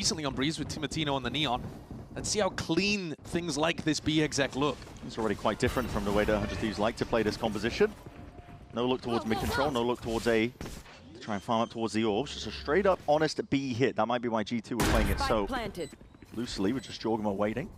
decently on Breeze with Timotino on the Neon. Let's see how clean things like this B exec look. It's already quite different from the way the 100 Thieves like to play this composition. No look towards mid control, no look towards A. To try and farm up towards the orbs. Just a straight up honest B hit. That might be why G2 were playing it so loosely with just Jorgamo waiting.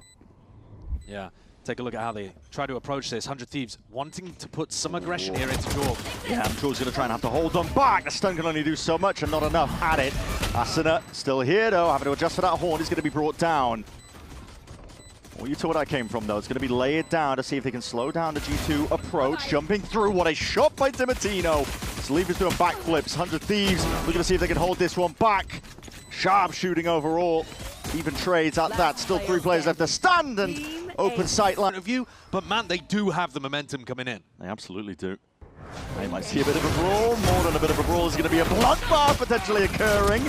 Yeah. Take a look at how they try to approach this. 100 Thieves wanting to put some aggression here into Jorg. Yeah, I'm sure he's going to try and have to hold them back. The stun can only do so much and not enough at it. Asuna still here though, having to adjust for that horn. He's going to be brought down. Well, you saw where that came from though. It's going to be layered down to see if they can slow down the G2 approach. Jumping through, what a shot by Timotino. Sleeve is doing backflips. 100 Thieves looking to see if they can hold this one back. Sharp shooting overall. Even trades at that. Still 3 players left to stand and open sight line of view, but man, they do have the momentum coming in. They absolutely do. They might see a bit of a brawl. More than a bit of a brawl. There's going to be a bloodbath potentially occurring.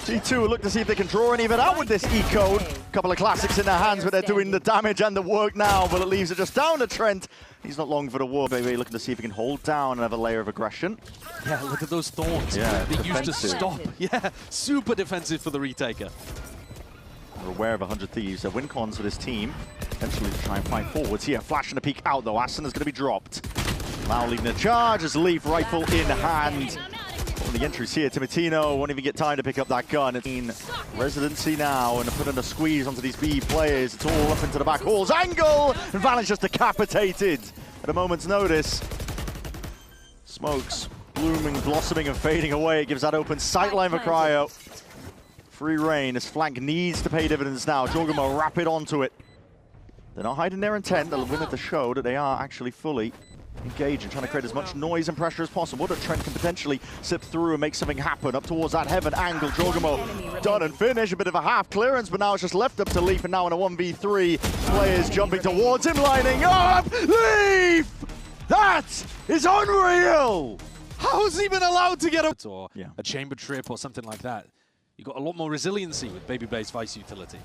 G2 will look to see if they can draw any of it out with this E-code. Couple of classics in their hands, but they're doing the damage and the work now. But it leaves it just down to Trent. He's not long for the war, baby. Looking to see if he can hold down another layer of aggression. Yeah, look at those thorns. Yeah, they used to stop. Yeah, super defensive for the retaker. We're aware of 100 Thieves. They're win cons for this team. Eventually to try and fight forwards here. Flash and a peek out though. Asuna's going to be dropped. Lau leading the charge as Leaf rifle in hand. On the entries here, Timotino won't even get time to pick up that gun. It's in residency now and putting a squeeze onto these B players. It's all up into the back halls. Angle! And Valen's just decapitated at a moment's notice. Smokes blooming, blossoming and fading away. It gives that open sightline for Cryo. Free reign. This flank needs to pay dividends now. Jorgamo rapid onto it. They're not hiding their intent. They'll win at the show that they are actually fully engaged and trying to create as much noise and pressure as possible that Trent can potentially slip through and make something happen up towards that heaven angle. Jorgamo done and finished. A bit of a half clearance, but now it's just left up to Leaf, and now in a 1v3. Players jumping towards him, lining up. Leaf! That is unreal! How's he been allowed to get a or yeah. a chamber trip or something like that? You've got a lot more resiliency with Baby Blaze Vice utility.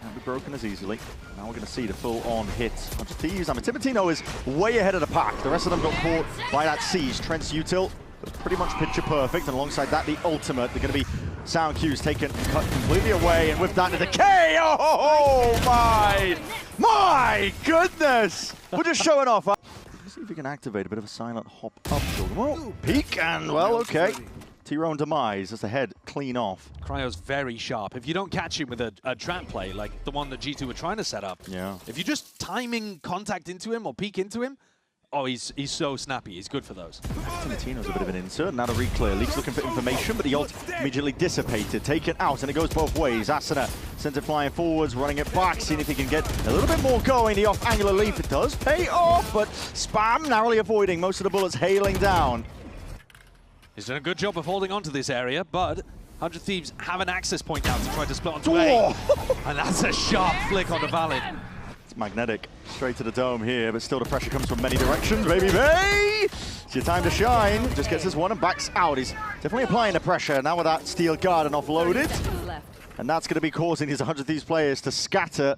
Can't be broken as easily. Now we're going to see the full-on hit. 100 Thieves. I mean, Timotino is way ahead of the pack. The rest of them got caught by that siege. Trent's util pretty much picture perfect, and alongside that, the ultimate. They're going to be sound cues taken, cut completely away, and with that, the decay. Oh my goodness! We're just showing off. Let's see if we can activate a bit of a silent hop up. Whoa, peek, and well, okay. T-Rone demise as the head clean off. Cryo's very sharp. If you don't catch him with a trap play like the one that G2 were trying to set up, yeah. If you just timing contact into him or peek into him, oh, he's so snappy. He's good for those. Timotino's a bit of an insert. Now to re-clear. Leaf's looking for information, but the ult immediately dissipated. Taken out, and it goes both ways. Asuna sends it flying forwards, running it back, seeing if he can get a little bit more going. The off-angular Leaf, it does pay off, but Spam narrowly avoiding most of the bullets hailing down. He's done a good job of holding on to this area, but 100 Thieves have an access point now to try to split onto A. And that's a sharp flick onto Valid. It's magnetic. Straight to the dome here, but still the pressure comes from many directions. Baby Bay! It's your time to shine. Just gets this one and backs out. He's definitely applying the pressure. Now with that steel guard and offloaded. And that's going to be causing these 100 Thieves players to scatter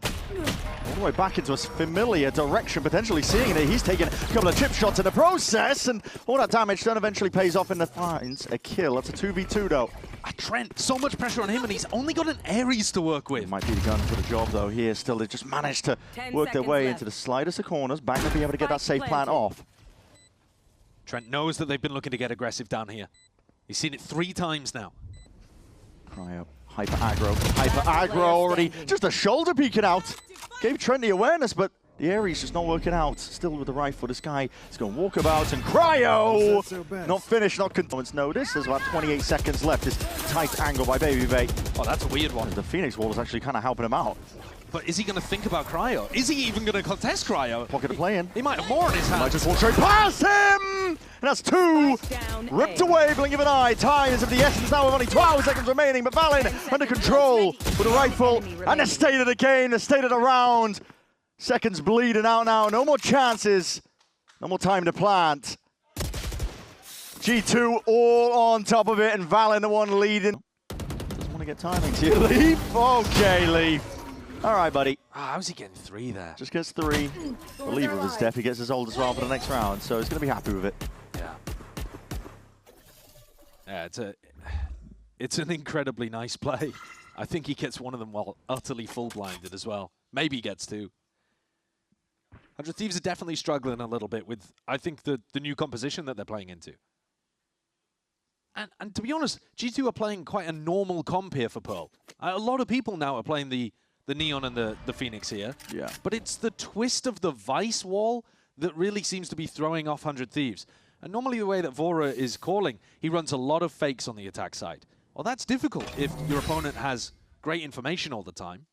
all the way back into a familiar direction, potentially seeing that he's taken a couple of chip shots in the process, and all that damage done eventually pays off in the finds a kill. That's a 2v2 though. Trent, so much pressure on him, and he's only got an Ares to work with. Might be the gun for the job though here. Still, they just managed to work their way into the slightest of corners, back to be able to get that safe plant off. Trent knows that they've been looking to get aggressive down here. He's seen it 3 times now. Cryo. Hyper aggro already. Just a shoulder peeking out. Gave Trent the awareness, but the Ares just not working out. Still with the rifle, this guy is going to walk about, and Cryo! Not finished, not moment's notice. There's about 28 seconds left. This tight angle by Baby Bay. Oh, that's a weird one. The Phoenix Wall is actually kind of helping him out. But is he going to think about Cryo? Is he even going to contest Cryo? Pocket of play in. He might have more on his hands. Might just walk straight past him! And that's 2. Ripped away, blink of an eye. Time is of the essence now with only 12 seconds remaining. But Valin under control with a rifle. And the state of the game, the state of the round. Seconds bleeding out now. No more chances. No more time to plant. G2 all on top of it. And Valin the one leading. Doesn't want to get timing to you, Leaf. Okay, Leaf. All right, buddy. How's he getting 3 there? Just gets 3. Believer of his death. He gets his ult as well for the next round, so he's going to be happy with it. Yeah. Yeah, it's an incredibly nice play. I think he gets one of them while utterly full blinded as well. Maybe he gets two. 100 Thieves are definitely struggling a little bit with, I think, the new composition that they're playing into. And to be honest, G2 are playing quite a normal comp here for Pearl. A lot of people now are playing the Neon and the Phoenix here. Yeah. But it's the twist of the Vice wall that really seems to be throwing off 100 Thieves. And normally the way that Vora is calling, he runs a lot of fakes on the attack side. Well, that's difficult if your opponent has great information all the time.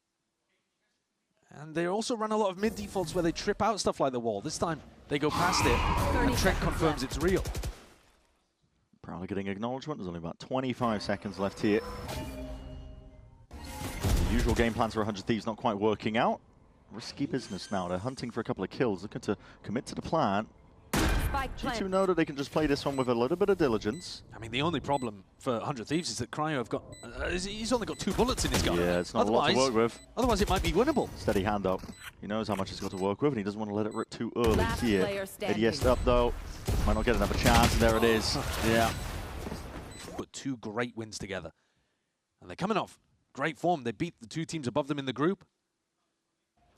And they also run a lot of mid defaults where they trip out stuff like the wall. This time, they go past it, and Trent confirms it's real. Probably getting acknowledgement. There's only about 25 seconds left here. The usual game plans for 100 Thieves not quite working out. Risky business now. They're hunting for a couple of kills, looking to commit to the plan. G2 know that they can just play this one with a little bit of diligence. I mean, the only problem for 100 Thieves is that Cryo have got... he's only got 2 bullets in his gun. Yeah, it's not a lot to work with. Otherwise, it might be winnable. Steady hand up. He knows how much he's got to work with, and he doesn't want to let it rip too early here. Yes up, though. Might not get another chance, and there it is. Yeah. Put 2 great wins together. And they're coming off great form. They beat the 2 teams above them in the group.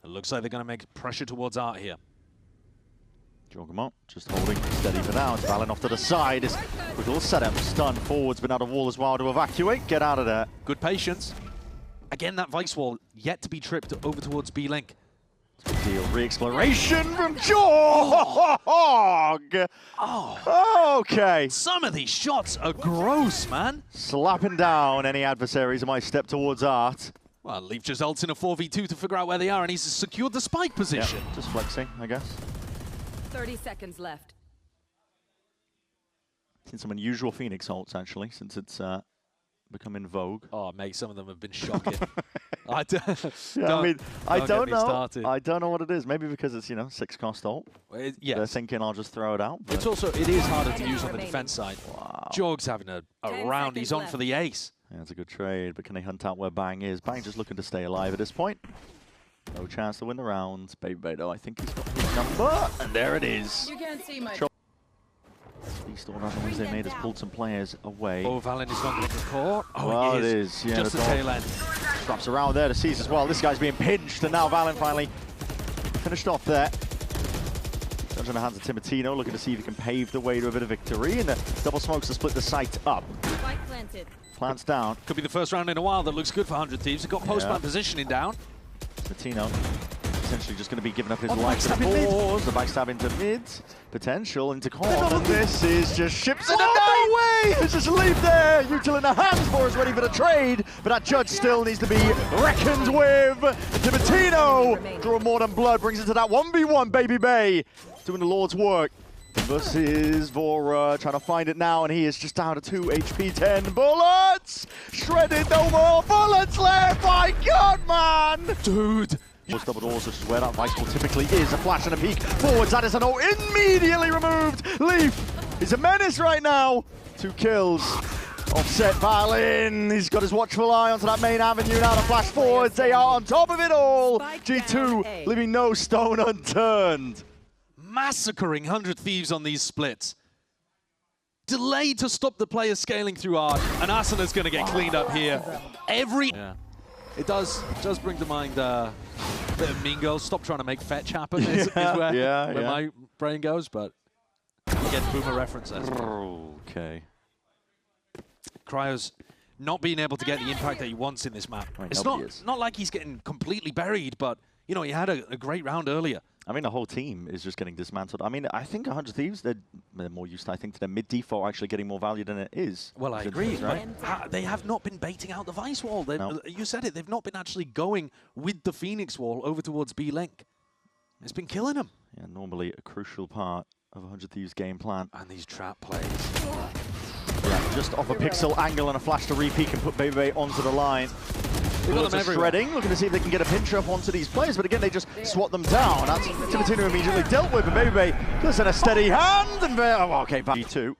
It looks like they're going to make pressure towards Art here. Jorgemont just holding steady for now. It's Valorant off to the side. It's quick little setup. Stun forwards, been out of wall as well to evacuate. Get out of there. Good patience. Again, that Vice wall yet to be tripped over towards B-Link. Deal re-exploration from Jorg! Oh, okay. Some of these shots are gross, man. Slapping down any adversaries that might step towards Art. Well, Leaf just ults in a 4v2 to figure out where they are, and he's secured the spike position. Yep, just flexing, I guess. 30 seconds left. Seen some unusual Phoenix ults, actually, since it's become in vogue. Oh, mate, some of them have been shocking. I don't know. I don't know what it is. Maybe because it's, 6 cost ult. Yeah. They're thinking I'll just throw it out. It is harder to use on the defense side. Wow. Jorg's having a round. He's on for the ace. Yeah, it's a good trade, but can they hunt out where Bang is? Bang just looking to stay alive at this point. No chance to win the rounds. Baby though, I think he's got his number. And there it is. You can't see much. Beast all around the they made has pulled some players away. Oh, Valen is not going to get caught. Oh, well, it is. Yeah, just the tail end. Wraps around there to seize as well. This guy's being pinched, and now Valen finally finished off there. Judge in the hands of Timotino, looking to see if he can pave the way to a bit of victory. And the double smokes to split the site up. Plants down. Could be the first round in a while that looks good for 100 Thieves. They've got post-plant positioning down. Timotino essentially just going to be giving up his life to the pause. The backstab into mid. Potential into corner. And this is just ships in the night. No way! It's just a leap there. Util in the hands for us, ready for the trade. But that Judge still needs to be reckoned with. Timotino, draw more than blood, brings it to that 1v1, Baby Bay. Doing the Lord's work. Versus Vora, trying to find it now, and he is just down to 2 HP, 10 bullets! Shredded, no more bullets left! My God, man! Dude! Double doors, which is where that Vice ball typically is. A flash and a peek forwards. That is an ult immediately removed. Leaf is a menace right now. 2 kills. Offset Valen. He's got his watchful eye onto that main avenue. Now the flash forwards. They are on top of it all. G2 leaving no stone unturned. Massacring 100 Thieves on these splits. Delay to stop the players scaling through Art, and Asana's going to get cleaned up here. It does bring to mind a bit of Mean Girls. Stop trying to make fetch happen is where my brain goes, but you get boomer references. Okay. Cryo's not being able to get the impact that he wants in this map. It's not like he's getting completely buried, but he had a great round earlier. I mean, the whole team is just getting dismantled. I mean, I think 100 Thieves, they're more used, I think, to their mid-default actually getting more value than it is. Well, I agree, right? They have not been baiting out the Vice wall. No. You said it. They've not been actually going with the Phoenix wall over towards B-Link. It's been killing them. Yeah, normally a crucial part of 100 Thieves' game plan. And these trap plays. Yeah, just off a pixel angle and a flash to re-peek and put Baby onto the line. Bullets are shredding, looking to see if they can get a pinch up onto these players, but again, they just swat them down. That's Timotino immediately dealt with, but Baby just in a steady hand, and okay, G2.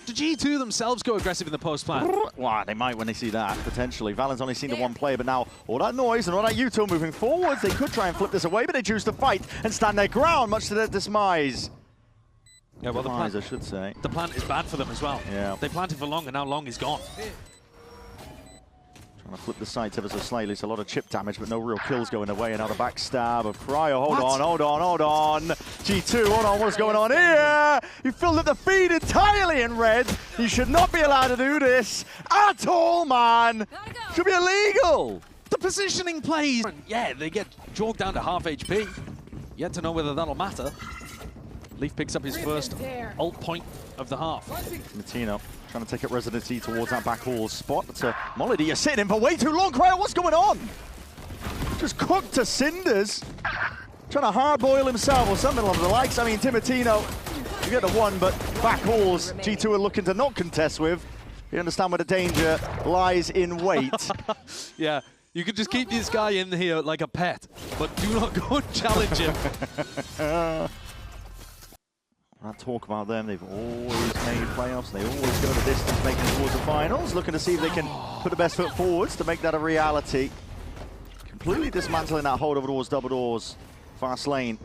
Do G2 themselves go aggressive in the post-plan? Well, they might when they see that, potentially. Valen's only seen the one player, but now all that noise and all that Util moving forwards, they could try and flip this away, but they choose to fight and stand their ground, much to their demise. Yeah, well, demise, I should say. The plant is bad for them as well. Yeah. They planted for Long, and now Long is gone. Trying Trying to flip the sights ever so slightly. It's a lot of chip damage, but no real kills going away. And now the backstab of Cryo. Hold on. G2, hold on, what's going on here? You filled up the feed entirely in red. You should not be allowed to do this at all, man. Should be illegal. The positioning plays. Yeah, they get jogged down to half HP. Yet to know whether that'll matter. Leaf picks up his first ult point of the half. Matino trying to take up residency towards that back hall spot. But Molody, you're sitting in for way too long. Cryo, what's going on? Just cooked to cinders. Trying to hard-boil himself or something along the likes. I mean, Timatino, you get the one, but back halls, G2 are looking to not contest with. You understand where the danger lies in wait. Yeah, you could just keep this guy in here like a pet, but do not go and challenge him. I'll talk about them. They've always made playoffs. They always go the distance, making it towards the finals. Looking to see if they can put the best foot forwards to make that a reality. Completely dismantling that hold over towards double doors. Fast lane.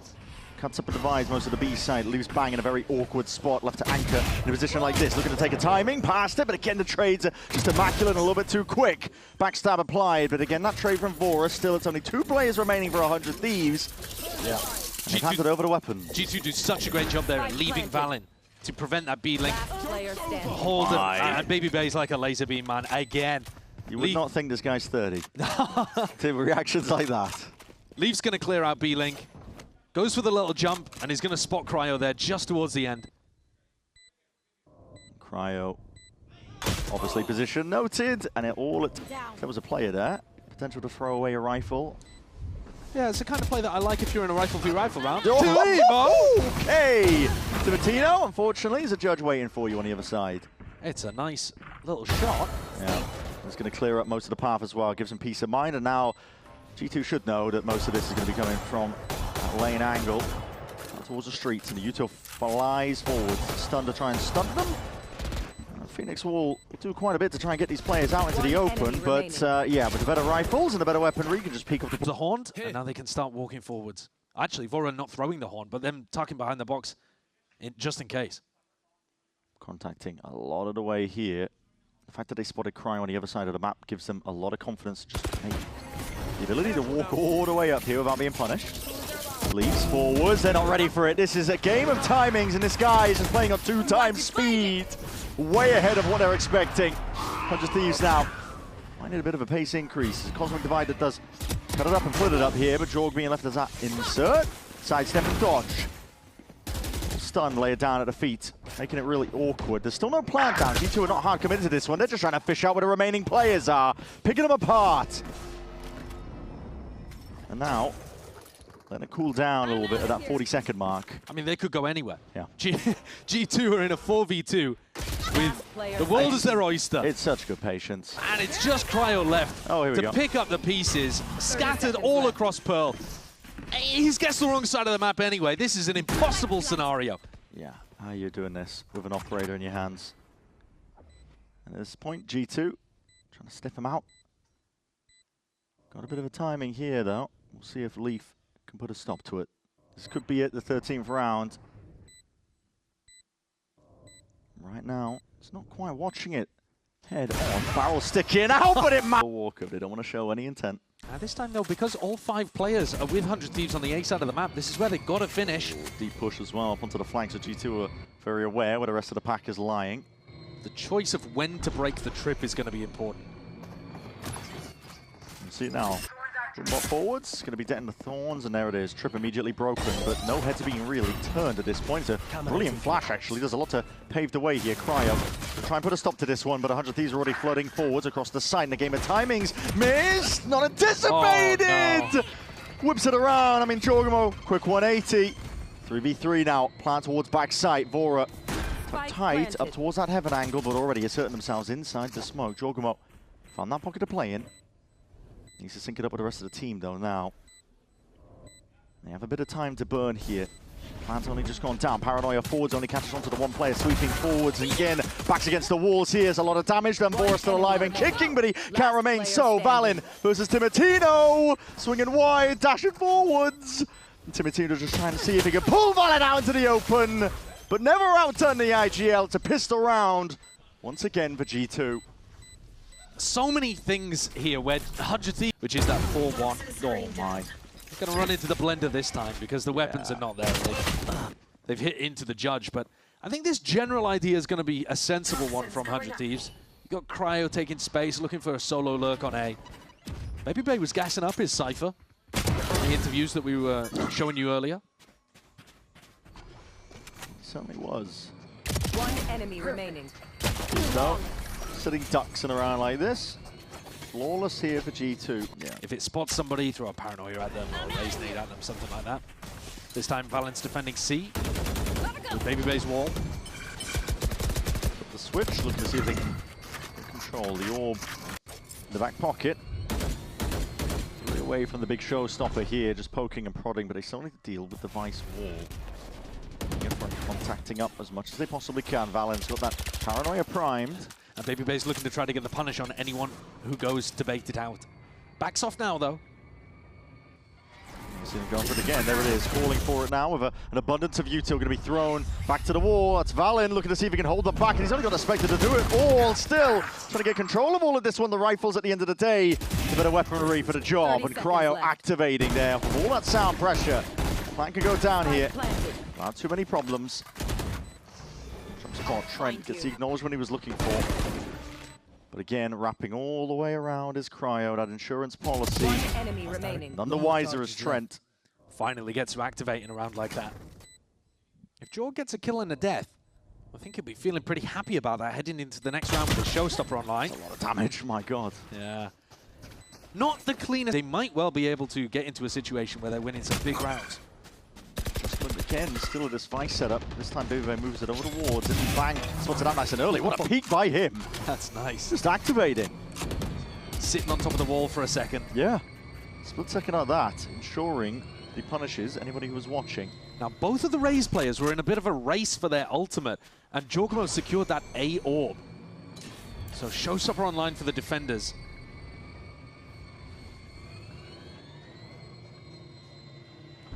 Cuts up and divides most of the B side. Leaves Bang in a very awkward spot. Left to anchor in a position like this. Looking to take a timing. Past it, but again the trades are just immaculate and a little bit too quick. Backstab applied, but again that trade from Vora. Still, it's only 2 players remaining for 100 Thieves. Yeah. They've handed over the weapon. G2 do such a great job there at leaving Valen to prevent that B-link. Hold it. And Baby Bay's like a laser beam, man. Again. You would not think this guy's 30. To reactions like that. Leaf's going to clear out B-link. Goes for the little jump, and he's going to spot Cryo there just towards the end. Cryo. Obviously position noted. And there was a player there. Potential to throw away a rifle. Yeah, it's the kind of play that I like if you're in a rifle v rifle round. Okay! Timatino, unfortunately, is a judge waiting for you on the other side. It's a nice little shot. Yeah, it's going to clear up most of the path as well, gives him peace of mind, and now G2 should know that most of this is going to be coming from that lane angle towards the streets, and the Util flies forward. Stun to try and stun them. Phoenix will do quite a bit to try and get these players out into the open, but yeah, with the better rifles and the better weaponry, you can just peek up the horn, and now they can start walking forwards. Actually, Vora not throwing the horn, but them tucking behind the box just in case. Contacting a lot of the way here. The fact that they spotted Cryo on the other side of the map gives them a lot of confidence. Just the ability to walk all the way up here without being punished. Leaps forwards, they're not ready for it. This is a game of timings, and this guy is just playing on 2 times speed. Way ahead of what they're expecting. 100 Thieves now. Might need a bit of a pace increase. There's a Cosmic Divide that does cut it up and flip it up here, but Jorg being left as that insert. Sidestep and dodge. Stun, lay it down at the feet, making it really awkward. There's still no plant down. G2 are not hard committed to this one. They're just trying to fish out where the remaining players are, picking them apart. And now, letting it cool down a little bit at that 40-second mark. I mean, they could go anywhere. Yeah. G2 are in a 4v2 with the world as their oyster. It's such good patience. And it's just Cryo left to pick up the pieces, scattered all across Pearl. He's guessed the wrong side of the map anyway. This is an impossible scenario. Yeah, how are you doing this with an operator in your hands? And at this point, G2 trying to sniff him out. Got a bit of a timing here, though. We'll see if Leaf can put a stop to it. This could be it, the 13th round. Right now, it's not quite watching it. Head on, barrel sticking out, but it might walk up. They don't want to show any intent. This time, though, because all 5 players are with 100 Thieves on the A side of the map, this is where they've got to finish. Deep push as well up onto the flanks, so G2 are very aware where the rest of the pack is lying. The choice of when to break the trip is going to be important. You see it now. Bot forwards, it's going to be dead in the thorns, and there it is. Trip immediately broken, but no heads are being really turned at this point. It's a brilliant flash, actually. There's a lot to pave the way here. Cryo to try and put a stop to this one, but 100 Thieves are already flooding forwards across the side in the game of timings. Missed! Not anticipated! Oh, no. Whips it around. I mean, Jorgamo, quick 180. 3v3 now. Plant towards backside. Vora tight up towards that heaven angle, but already asserting themselves inside the smoke. Jorgamo found that pocket to play in. Needs to sync it up with the rest of the team, though, now. They have a bit of time to burn here. Plant's only just gone down. Paranoia forwards only catches onto the one player, sweeping forwards again. Backs against the walls here. There's a lot of damage. Then Boris still alive and kicking, but he can't remain so. Valin versus Timatino. Swinging wide, dashing forwards. And Timatino just trying to see if he can pull Valin out into the open. But never outdone the IGL. It's a pistol round once again for G2. so many things here where 100 Thieves, which is that 4-1. Oh my. They're going to run into the blender this time because the weapons are not there. They've hit into the judge, but I think this general idea is going to be a sensible one from 100 Thieves. You got Cryo taking space, looking for a solo lurk on A. Baby Bay was gassing up his Cypher in the interviews that we were showing you earlier. Certainly was. One enemy remaining. So, sitting ducks in around like this. Flawless here for G2. Yeah. If it spots somebody, throw a paranoia at them or a raise nade at them, something like that. This time Valent's defending C with Baby Bay's wall. Put the switch, looking to see if they can control the orb in the back pocket. 3 away from the big showstopper here, just poking and prodding, but they still need to deal with the Vice wall. Contacting up as much as they possibly can. Valent's got that paranoia primed. And Baby Bay's looking to try to get the punish on anyone who goes to bait it out. Backs off now, though. See him going for it again. There it is, calling for it now with an abundance of util going to be thrown back to the wall. That's Valent looking to see if he can hold them back, and he's only got a Spectre to do it all. Still trying to get control of all of this one. The rifles at the end of the day, a bit of weaponry for the job, and Cryo activating there with all that sound pressure. Plan could go down here. Not too many problems. Jump spot, Trent gets the acknowledgement he was looking for. But again, wrapping all the way around is Cryo, that insurance policy. One enemy remaining. None the wiser is Trent. Finally gets to activating around like that. If Jorg gets a kill and a death, I think he'll be feeling pretty happy about that heading into the next round with the showstopper online. That's a lot of damage, my god. Yeah. Not the cleanest. They might well be able to get into a situation where they're winning some big rounds. Again, still at this Vice setup. This time Baby Bay moves it over towards it and bang, spots it out nice and early. What a peek by him. That's nice. Just activating. Sitting on top of the wall for a second. Yeah. Split second like that, ensuring he punishes anybody who was watching. Now, both of the Raze players were in a bit of a race for their ultimate, and Jorgmo secured that A orb. So showstopper online for the defenders.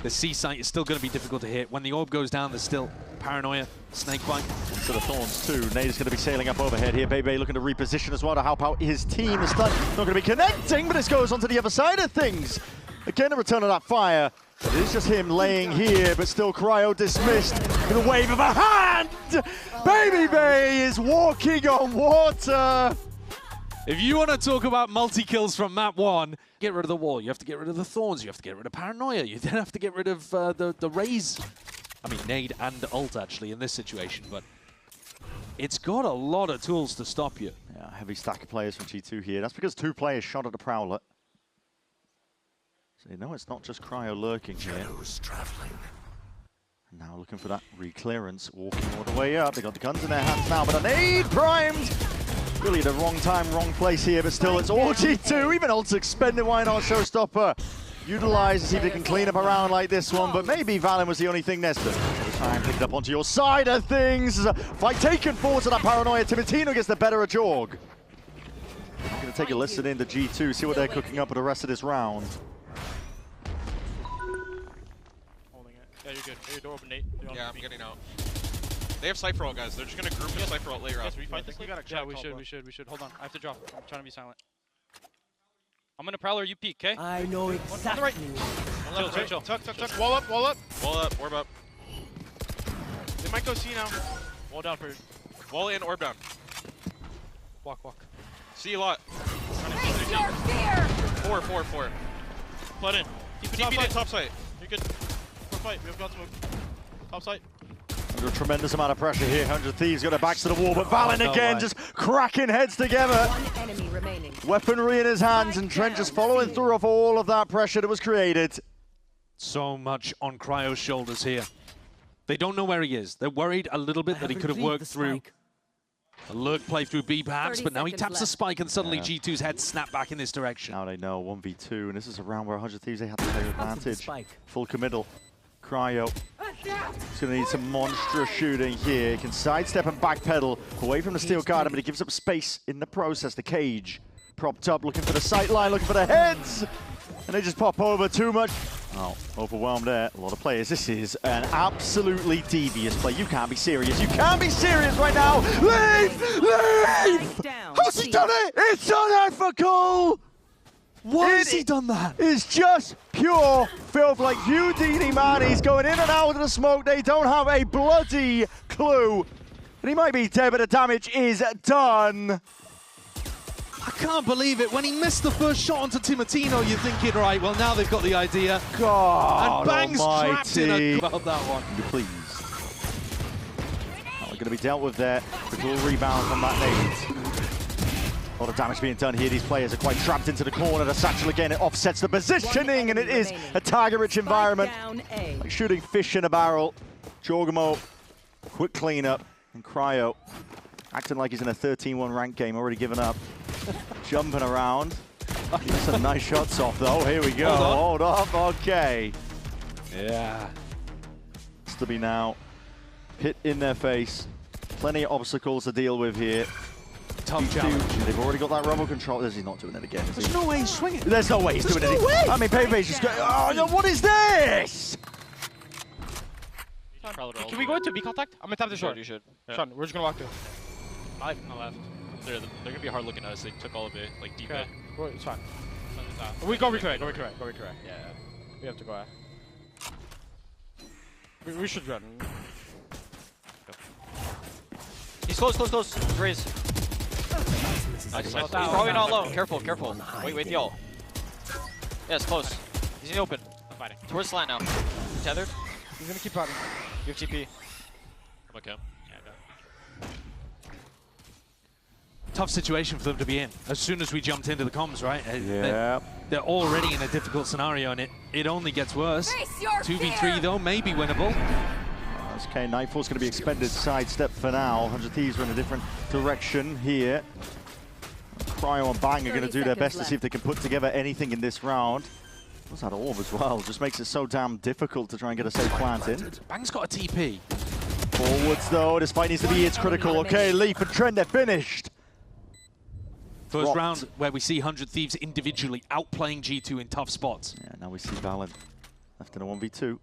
The C site is still going to be difficult to hit. When the orb goes down, there's still paranoia, snakebite. To the thorns too. Nade is going to be sailing up overhead here. Bebe looking to reposition as well to help out his team. Is not going to be connecting, but this goes onto the other side of things. Again, a return of that fire. But it is just him laying here, but still Cryo dismissed with a wave of a hand. Baby Bay is walking on water. If you want to talk about multi-kills from map 1, get rid of the wall, you have to get rid of the thorns, you have to get rid of paranoia, you then have to get rid of the raise. I mean, nade and ult, actually, in this situation, but it's got a lot of tools to stop you. Yeah, heavy stack of players from G2 here. That's because 2 players shot at the Prowler. So you know it's not just Cryo lurking here. And now looking for that re-clearance, walking all the way up. They got the guns in their hands now, but a nade primed! Really the wrong time, wrong place here, but still it's all G2. Even ult's expended, why not showstopper? Utilize to see if they can clean up around like this one, but maybe Valent was the only thing nested. Try and pick it up onto your side of things. There's a fight taken forward to that paranoia. Timotino gets the better of Jorg. I'm going to take a listen into G2, see what they're cooking up for the rest of this round. Holding it. Yeah, you're good. Your door open, Nate. Yeah, I'm getting out. They have Cypher ult, guys. They're just gonna group and Cypher ult later on. Yes, we fight this? Yeah, we should. Hold on. I have to drop. I'm trying to be silent. I'm gonna Prowler, you peek, okay? I know exactly. Chill. Tuck. Wall up. Wall up. Orb up. They might go C now. Wall down for Wall in, orb down. walk. See a lot. Face your fear! 4. Flood in. Keep it TP top site. You're good. Quick fight. We have got smoke. Top site. Under a tremendous amount of pressure here. 100 Thieves got their backs to the wall, but Valent again just cracking heads together. One enemy remaining. Weaponry in his hands, and Trent just following through off all of that pressure that was created. So much on Cryo's shoulders here. They don't know where he is. They're worried a little bit that he could have worked through a lurk play through B perhaps, but now he taps the spike and suddenly G2's head snapped back in this direction. Now they know 1v2, and this is a round where 100 Thieves, they have to play advantage. Full committal. Cryo. He's going to need some monstrous shooting here. He can sidestep and backpedal away from the steel guard, but he gives up space in the process. The cage propped up, looking for the sight line, looking for the heads. And they just pop over. Too much Oh, overwhelmed there. A lot of players. This is an absolutely devious play. You can't be serious. You can't be serious right now. Leave! Leave! How's he done it? It's unethical! Why has he done that? It's just pure filth. Like Houdini, man. He's going in and out of the smoke. They don't have a bloody clue. And he might be dead, but the damage is done. I can't believe it. When he missed the first shot onto Timotino, you're thinking, right, well, now they've got the idea. God and Bang's almighty. trapped in a about that one. Please. Oh, we're going to be dealt with there. The dual rebound from that nade. A lot of damage being done here. These players are quite trapped into the corner. The satchel again, it offsets the positioning, and it is a target-rich environment. Like shooting fish in a barrel. Jorgamo, quick cleanup, and Cryo acting like he's in a 13-1 rank game, already given up. Jumping around. Some nice shots off, though. Here we go. Hold up. Okay. Yeah. It's to be now. Hit in their face. Plenty of obstacles to deal with here. Tough challenge. They've already got that rumble control. He's not doing it again, is he? There's no way he's swinging. There's no way he's doing it. Way. I mean, Pepe's just going, oh, no, what is this? Can we go into B contact? I'm gonna tap the short. You should. Yeah. Sean, we're just gonna walk through. On the left. They're gonna be hard looking at us. They took all of it, like deep Okay. it. It's fine. We go recorrect. Go recorrect. Yeah. We have to go. We should run. He's close. Raise. Nice. He's probably not low. Careful. Wait, y'all. Yeah, it's close. He's in the open. I'm fighting. Towards slant now. Tethered. He's gonna keep running. You have TP. I'm okay. Yeah, I got it. Tough situation for them to be in. As soon as we jumped into the comms, right? Yeah. They're already in a difficult scenario, and it only gets worse. 2v3 fear. though, maybe winnable. Okay, Nightfall's going to be expended sidestep for now. 100 Thieves are in a different direction here. Cryo and Bang are going to do their best to see if they can put together anything in this round. What's that orb as well? Just makes it so damn difficult to try and get a safe plant in. Bang's got a TP. Forwards though, this fight needs to be, it's critical. Okay, Leaf and Trent, they're finished. First round where we see 100 Thieves individually outplaying G2 in tough spots. Yeah, now we see Valorant left in a 1v2.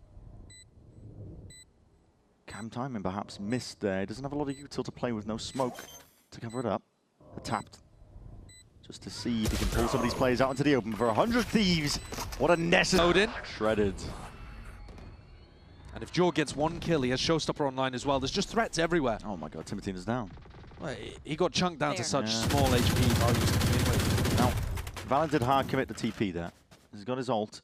Cam timing perhaps missed there. He doesn't have a lot of util to play with, no smoke to cover it up. Tapped. Just to see if he can pull some of these players out into the open for 100 Thieves. What a necessary... Odin. Shredded. And if Jor gets one kill, he has Showstopper online as well. There's just threats everywhere. Oh my god, Timotina's down. Well, he got chunked down to such Yeah. small HP values to begin with. Now, Valorant did hard commit the TP there. He's got his ult.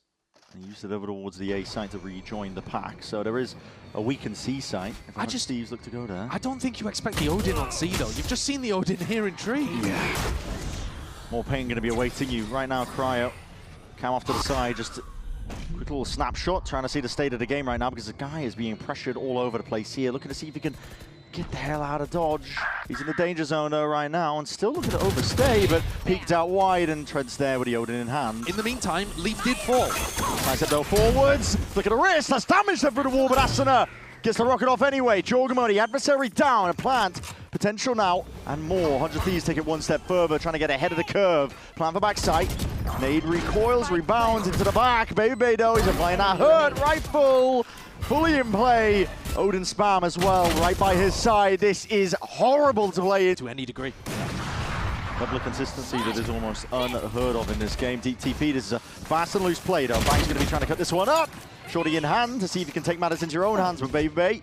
And he used it over towards the A site to rejoin the pack. So there is a weakened C site. If 100 Thieves look to go there. I don't think you expect the Odin on C though. You've just seen the Odin here in tree. Yeah. More pain going to be awaiting you right now, Cryo. Cam off to the side, just a quick little snapshot, trying to see the state of the game right now because the guy is being pressured all over the place here, looking to see if he can get the hell out of dodge. He's in the danger zone though right now and still looking to overstay, but peeked out wide and treads there with the Odin in hand. In the meantime, Leaf did fall. Nice up though, forwards. Look at the wrist, that's damage there through the wall, but Asuna gets the rocket off anyway. Jorgamo, the adversary down, a plant. Potential now, and more. 100 Thieves take it one step further, trying to get ahead of the curve. Plant for backside. Nade recoils, rebounds into the back. Baby Beidou, he's applying that hurt rifle. Fully in play. Odin spam as well, right by his side. This is horrible to play into. To any degree. Level of consistency that is almost unheard of in this game. Deep TP, this is a fast and loose play though. Bang's going to be trying to cut this one up. Shorty in hand to see if you can take matters into your own hands with Baby Bay.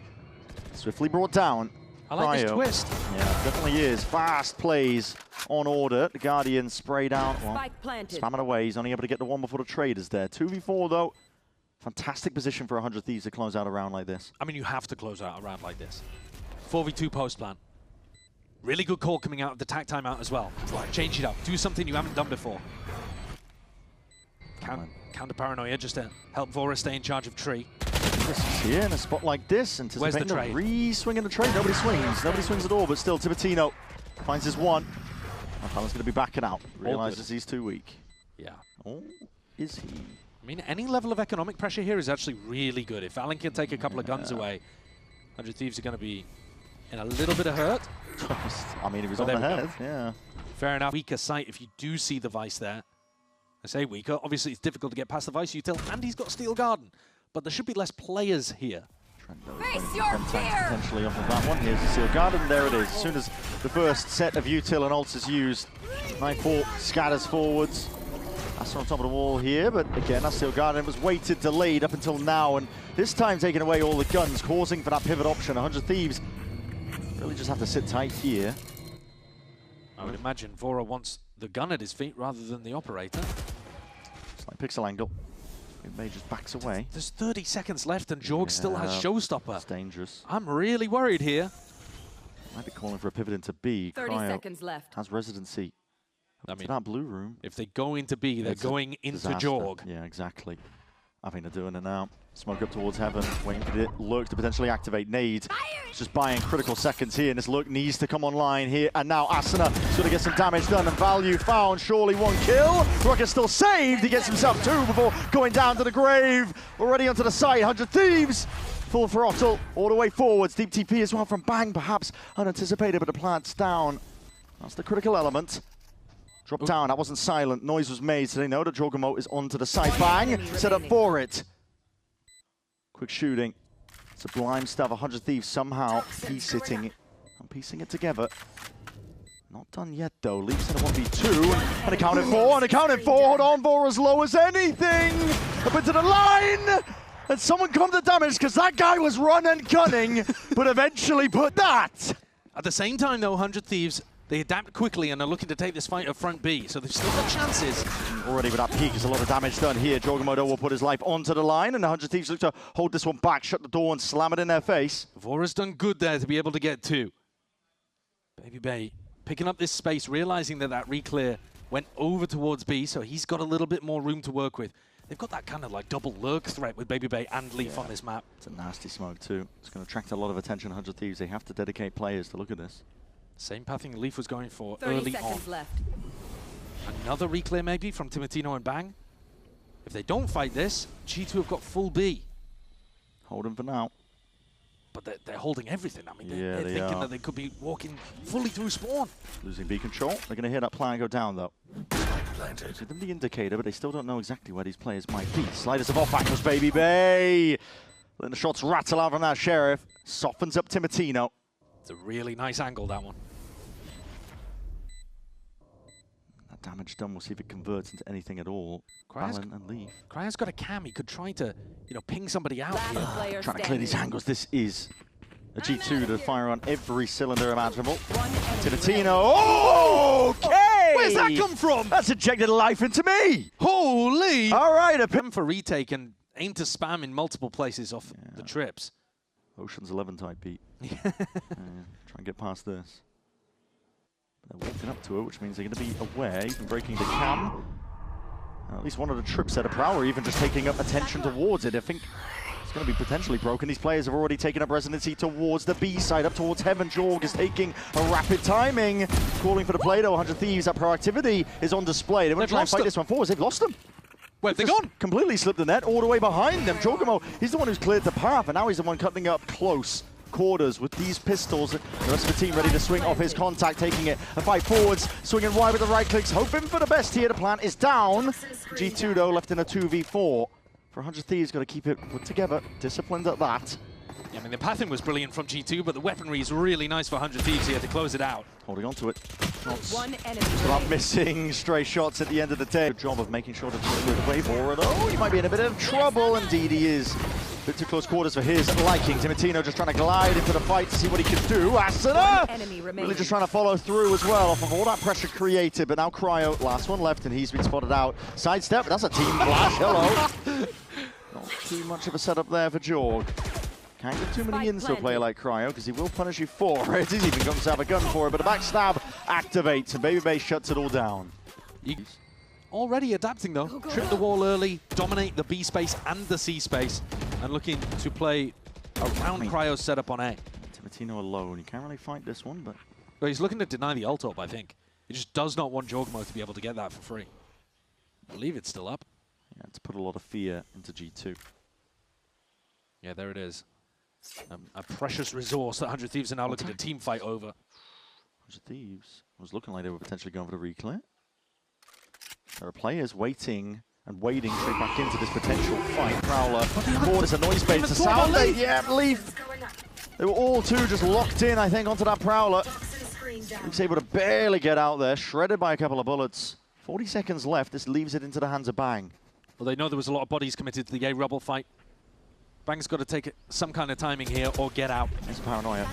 Swiftly brought down. I like this Cryo. twist. Yeah, definitely is. Fast plays on order. The Guardian sprayed out. Well, spamming away. He's only able to get the one before the trade is there. 2v4 though. Fantastic position for 100 Thieves to close out a round like this. I mean, you have to close out a round like this. 4v2 post plan. Really good call coming out of the tack timeout as well. Change it up. Do something you haven't done before. Counter paranoia just to help Vora stay in charge of tree. This is here in a spot like this, anticipating the trade? Re-swinging the trade. Nobody swings. Nobody swings at all, but still Timotino finds his one. Alan's going to be backing out. Realizes he's too weak. Yeah. Oh, is he? I mean, any level of economic pressure here is actually really good. If Alan can take a couple of guns away, 100 Thieves are going to be in a little bit of hurt. I mean, he was But on the there we head, yeah. Fair enough. Weaker sight if you do see the Vice there. I say weaker. Obviously, it's difficult to get past the Vice Util, and he's got Steel Garden. But there should be less players here. Face your fear! Potentially off of that one. Here's the Steel Garden. There it is. As soon as the first set of Util and ults is used, 9-4 scatters forwards. That's on top of the wall here, but again, that Steel Garden was weighted, delayed up until now, and this time taking away all the guns, causing for that pivot option. 100 Thieves really just have to sit tight here. I would imagine Vora wants the gun at his feet rather than the operator. Slight pixel angle. May just backs away. There's 30 seconds left and Jorg still has Showstopper. It's dangerous. I'm really worried here. Might be calling for a pivot into B. 30 seconds left. Has residency. I mean, that blue room. If they go into B, they're going into Jorg. Yeah, exactly. I think they're doing it now. Smoke up towards heaven, waiting for the lurk to potentially activate. Nade, just buying critical seconds here, and this lurk needs to come online here. And now Asuna is going to get some damage done, and value found. Surely one kill. Rocket still saved. He gets himself 2 before going down to the grave. Already onto the site. 100 Thieves. Full throttle all the way forwards. Deep TP as well from Bang, perhaps unanticipated, but the plant's down. That's the critical element. Drop down, that wasn't silent. Noise was made, so they know that Jorgamo is onto the side. Bang, set up for it. Quick shooting. Sublime stuff, 100 Thieves somehow piecing it together. Not done yet though, leaps in a 1v2, and accounted for, hold on, for as low as anything. Up into the line, and someone come to damage, because that guy was run and gunning, but eventually put that. At the same time though, 100 Thieves, they adapt quickly and are looking to take this fight at front B, so they've still got chances. Already with that peak, there's a lot of damage done here. Jorgamodo will put his life onto the line, and the 100 Thieves look to hold this one back, shut the door, and slam it in their face. Vora's done good there to be able to get 2. Baby Bay picking up this space, realizing that that reclear went over towards B, so he's got a little bit more room to work with. They've got that kind of like double lurk threat with Baby Bay and Leaf on this map. It's a nasty smoke too. It's going to attract a lot of attention, 100 Thieves. They have to dedicate players to look at this. Same pathing Leaf was going for 30 early seconds on. left. Another reclear maybe from Timotino and Bang. If they don't fight this, G2 have got full B. Hold him for now. But they're holding everything. I mean, Yeah, they're they thinking are. that they could be walking fully through spawn. Losing B control. They're going to hear that plan go down though. Give them the indicator, but they still don't know exactly where these players might be. Sliders of off angles, Baby Bay. Letting the shots rattle out from that Sheriff. Softens up Timotino. It's a really nice angle, that one. That damage done, we'll see if it converts into anything at all. Balin and Leaf. Cryo's got a cam. He could try to, ping somebody out Last here. player Trying to clear these standing. angles. This is a G2 to fire on every cylinder imaginable. One enemy Timotino. Oh, okay! Where's that come from? That's injected life into me! Holy! All right, a Him for retake and aim to spam in multiple places off the trips. Ocean's 11 type beat. Try and get past this. They're walking up to it, which means they're going to be aware, even breaking the cam. At least one of the trips set a Prowler, even just taking up attention towards it. I think it's going to be potentially broken. These players have already taken up residency towards the B side, up towards Heaven. Jorg is taking a rapid timing, calling for the play though. 100 Thieves, that proactivity is on display. They want to try and fight this one forward. They've lost them. Where've they gone? Completely slipped the net all the way behind them. Jorgamo, he's the one who's cleared the path, and now he's the one cutting up close quarters with these pistols. The rest of the team ready to swing off his contact, taking it a fight forwards, swinging wide with the right clicks, hoping for the best here. The plant is down. G2 though left in a 2v4. For 100 Thieves, got to keep it put together, disciplined at that. Yeah, I mean, the pathing was brilliant from G2, but the weaponry is really nice for 100 Thieves here to close it out. Holding on to it. One enemy Not remaining. missing stray shots at the end of the day. Good job of making sure to clear the way forward. Oh, he might be in a bit of trouble. Indeed he is. A bit too close quarters for his liking. Timotino just trying to glide into the fight to see what he can do. Asuna! Enemy Really remaining. just trying to follow through as well off of all that pressure created. But now Cryo, last one left, and he's been spotted out. Sidestep, that's a team flash. Hello. Not too much of a setup there for Jorg. Can't get too many ins to a player like Cryo, because he will punish you for it. He's even got himself a gun for it, but the backstab activates, and Baby Bay shuts it all down. Already adapting though. Trip the wall early, dominate the B space and the C space, and looking to play around Cryo's setup on A. Timotino alone, you can't really fight this one, but... Well, he's looking to deny the ult up, I think. He just does not want Jorgamo to be able to get that for free. I believe it's still up. Yeah, it's put a lot of fear into G2. Yeah, there it is. A precious resource that 100 Thieves are now looking to team fight over. 100 Thieves was looking like they were potentially going for the reclear. There are players waiting and wading straight back into this potential fight. Prowler, board is a noise bait. It's a sound bait. Yeah, Leaf. They were all two just locked in, I think, onto that Prowler. Leaf's able to barely get out there, shredded by a couple of bullets. 40 seconds left. This leaves it into the hands of Bang. Well, they know there was a lot of bodies committed to the A Rubble fight. Bang's got to take some kind of timing here or get out. There's Paranoia.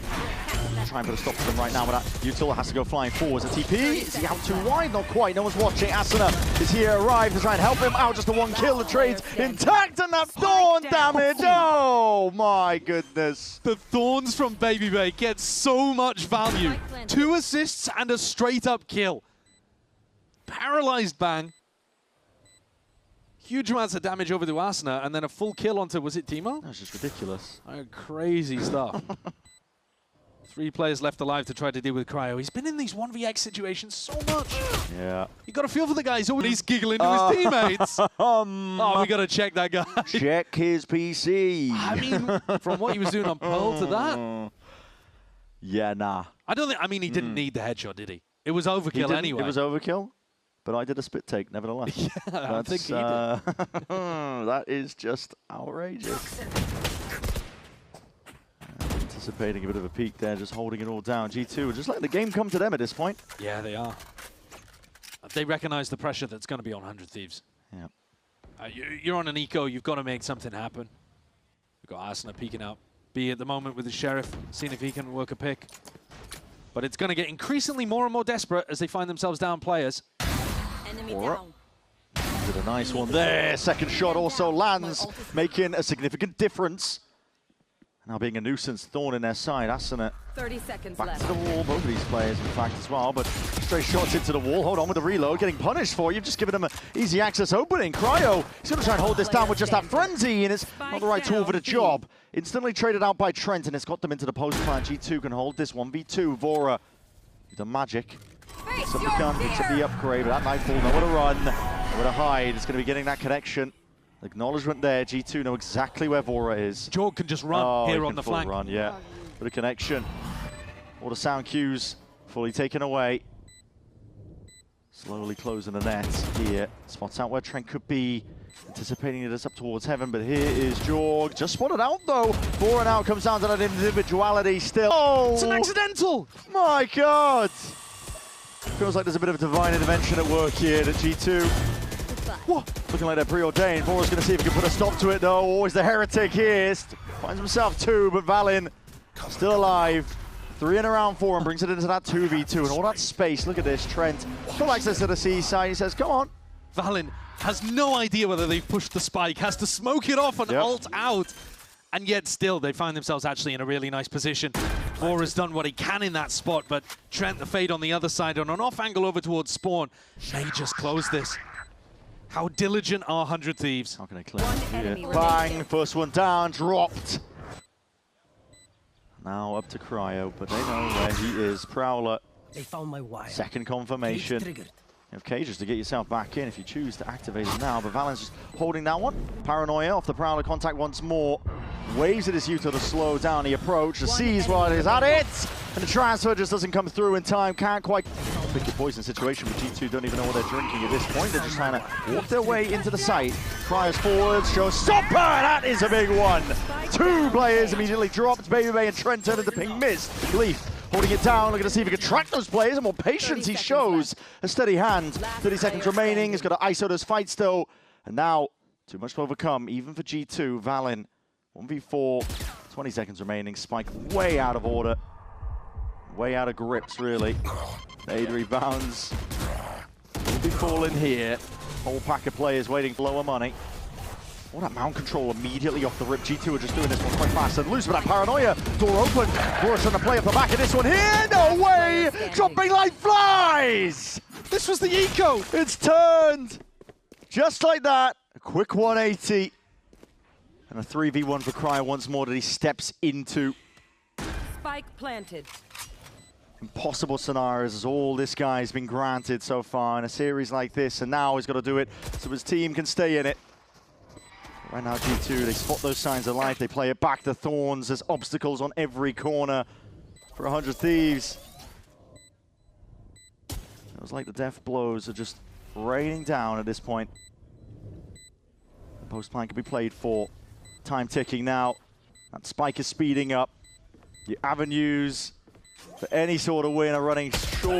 Try and put a stop to them right now, but Util has to go flying forwards. A TP, is he out too wide? Not quite, no one's watching. Asuna is here, arrived to try and help him out. Just a one kill, the trade's intact, and that Thorn damage! Oh my goodness. The Thorns from Baby Bay get so much value. 2 assists and a straight up kill. Paralyzed Bang. Huge amounts of damage over to Asuna, and then a full kill onto, was it Timo? That's just ridiculous. Crazy stuff. 3 players left alive to try to deal with Cryo. He's been in these 1vx situations so much. Yeah. You got to feel for the guy. He's giggling to his teammates. Oh, we got to check that guy. Check his PC. I mean, from what he was doing on Pearl to that. Yeah, nah. I don't think, I mean, he didn't need the headshot, did he? It was overkill anyway. It was overkill, but I did a spit take nevertheless. Yeah, I think he did. That is just outrageous. Anticipating a bit of a peak there, just holding it all down. G2 just letting the game come to them at this point. Yeah, they are. They recognize the pressure that's going to be on 100 Thieves. Yeah. You're on an eco, you've got to make something happen. We've got Asuna peeking out. B at the moment with the Sheriff, seeing if he can work a pick. But it's going to get increasingly more and more desperate as they find themselves down players. Enemy down. Did a nice one there. Second shot also lands, making a significant difference. Now being a nuisance, Thorn in their side. Asuna 30 seconds back left. to the wall, both of these players in fact as well, but straight shots into the wall. Hold on with the reload, getting punished for. You've just given him an easy access opening. Cryo, he's going to try and hold this down with just that frenzy, and it's not the right tool for the job. Instantly traded out by Trent, and it's got them into the post plan. G2 can hold this 1v2. Vora, the magic. Picks up the gun, picks up the upgrade, but that Nightfall, nowhere to run, nowhere to hide. It's going to be getting that connection. Acknowledgement there. G2 know exactly where Vora is. Jorg can just run here on the flank. Run, yeah. Bit of connection. All the sound cues fully taken away. Slowly closing the net here. Spots out where Trent could be. Anticipating it is up towards heaven, but here is Jorg. Just spotted out though. Vora now comes down to that individuality still. Oh! It's an accidental! My God! Feels like there's a bit of a divine intervention at work here at G2. Whoa. Looking like they're preordained. Vora's going to see if he can put a stop to it, though. Always the heretic here. Finds himself 2, but Valin still alive. 3 in around 4 and brings it into that 2v2. And all that space, look at this. Trent, full access to the C side. He says, come on. Valin has no idea whether they've pushed the spike, has to smoke it off and ult out. And yet still, they find themselves actually in a really nice position. Vora's done what he can in that spot, but Trent the fade on the other side on an off angle over towards Spawn may just close this. How diligent are 100 Thieves? How can I clear it? Bang, first one down, dropped. Now up to Cryo, but they know where he is. Prowler, they found my wire. Second confirmation. You have cages to get yourself back in if you choose to activate it now, but Valen's just holding that one. Paranoia off the Prowler, contact once more. Waves at his Yuto to slow down the approach. The sees while it is at it, and the transfer just doesn't come through in time. Can't quite pick a poison situation, but G2 don't even know what they're drinking at this point. They're just trying to walk their way into the site. Cryos forwards, shows stopper. That is a big one. 2 players immediately dropped. Baby Bay and Trent turn into ping missed. Leaf holding it down, looking to see if he can track those players. And more patience he shows. A steady hand. 30 seconds remaining. He's got to ISO this fight still. And now, too much to overcome, even for G2. Valin, 1v4, 20 seconds remaining. Spike way out of order. Way out of grips, really. Aid rebounds. Will be falling here. Whole pack of players waiting for lower money. Oh, that mount control immediately off the rip. G2 are just doing this one quite fast and loose, but that Paranoia. Door open. Vora's trying to play up the back of this one here. No way! Dropping like flies! This was the eco! It's turned! Just like that. A quick 180. And a 3v1 for Cryo once more that he steps into. Spike planted. Impossible scenarios as all this guy's been granted so far in a series like this, and now he's got to do it so his team can stay in it. Right now G2, they spot those signs of life, they play it back to Thorns. There's obstacles on every corner for 100 Thieves. It was like the death blows are just raining down at this point. The post plan can be played for. Time ticking now. That spike is speeding up. The avenues for any sort of win are running surely